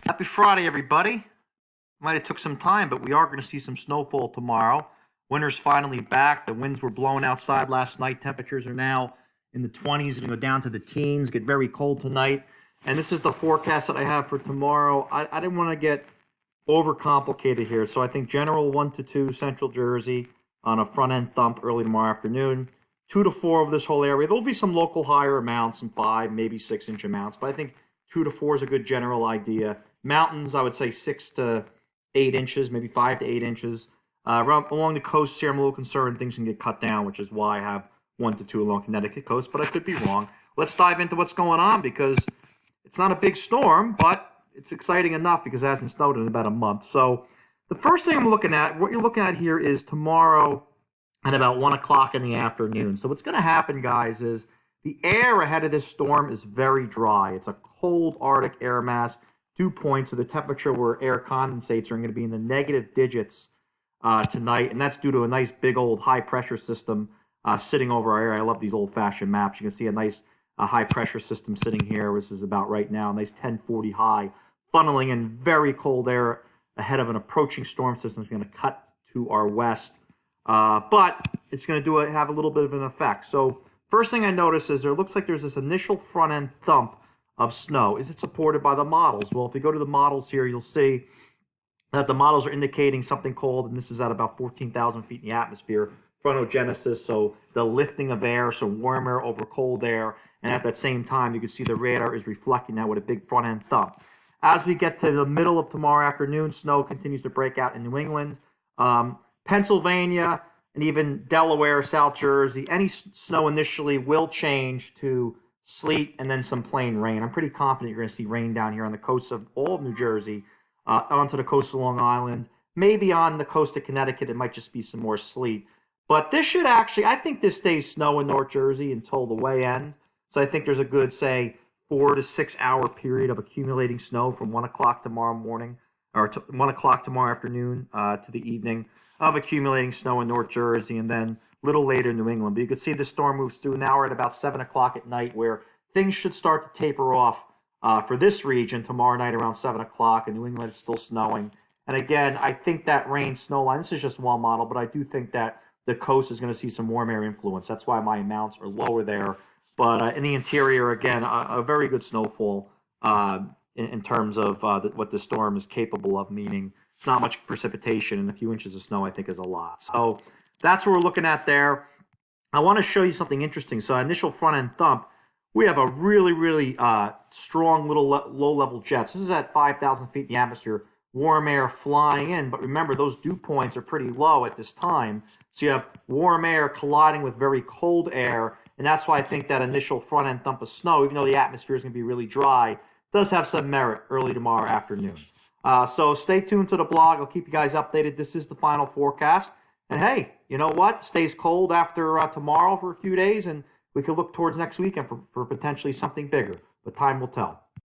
Happy Friday, everybody. Might have took some time, but we are going to see some snowfall tomorrow. Winter's finally back. The winds were blowing outside last night. Temperatures are now in the 20s and go down to the teens, get very cold tonight. And this is the forecast that I have for tomorrow. I didn't want to get overcomplicated here, so I think general 1 to 2 Central Jersey on a front end thump early tomorrow afternoon. 2 to 4 of this whole area. There'll be some local higher amounts, some 5, maybe 6-inch amounts, but I think 2 to 4 is a good general idea. Mountains, I would say 6 to 8 inches, maybe 5 to 8 inches. Along the coast here, I'm a little concerned things can get cut down, which is why I have 1 to 2 along Connecticut coast, but I could be wrong. Let's dive into what's going on because it's not a big storm, but it's exciting enough because it hasn't snowed in about a month. So the first thing I'm looking at, what you're looking at here is tomorrow at about 1 o'clock in the afternoon. So what's going to happen, guys, is the air ahead of this storm is very dry. It's a cold Arctic air mass, dew points, so the temperature where air condensates are going to be in the negative digits tonight, and that's due to a nice big old high pressure system sitting over our area. I love these old fashioned maps. You can see a nice high pressure system sitting here. This is about right now, a nice 1040 high, funneling in very cold air ahead of an approaching storm system. It's going to cut to our west, but it's going to have a little bit of an effect. So first thing I notice is there looks like there's this initial front end thump of snow. Is it supported by the models? Well, if you go to the models here, you'll see that the models are indicating something called, and this is at about 14,000 feet in the atmosphere, frontogenesis, so the lifting of air, so warm air over cold air, and at that same time, you can see the radar is reflecting that with a big front end thump. As we get to the middle of tomorrow afternoon, snow continues to break out in New England, Pennsylvania, and even Delaware, South Jersey. Any snow initially will change to sleet and then some plain rain. I'm pretty confident you're going to see rain down here on the coast of all of New Jersey, onto the coast of Long Island. Maybe on the coast of Connecticut, it might just be some more sleet. But this should actually, I think this stays snow in North Jersey until the way end. So I think there's a good, say, 4 to 6 hour period of accumulating snow from 1 o'clock tomorrow morning, or 1 o'clock tomorrow afternoon to the evening of accumulating snow in North Jersey, and then a little later in New England. But you can see the storm moves through. Now we're at about 7 o'clock at night where things should start to taper off for this region tomorrow night around 7 o'clock. In New England, it's still snowing. And again, I think that rain snow line, this is just one model, but I do think that the coast is going to see some warm air influence. That's why my amounts are lower there. But in the interior, again, a very good snowfall in terms of what the storm is capable of, meaning it's not much precipitation, and a few inches of snow, I think, is a lot. So that's what we're looking at there. I want to show you something interesting. So initial front end thump, we have a really, really strong little low-level jets. This is at 5,000 feet in the atmosphere, warm air flying in. But remember, those dew points are pretty low at this time. So you have warm air colliding with very cold air, and that's why I think that initial front end thump of snow, even though the atmosphere is going to be really dry, does have some merit early tomorrow afternoon. So stay tuned to the blog. I'll keep you guys updated. This is the final forecast. And hey, you know what? Stays cold after tomorrow for a few days, and we could look towards next weekend for potentially something bigger. But time will tell.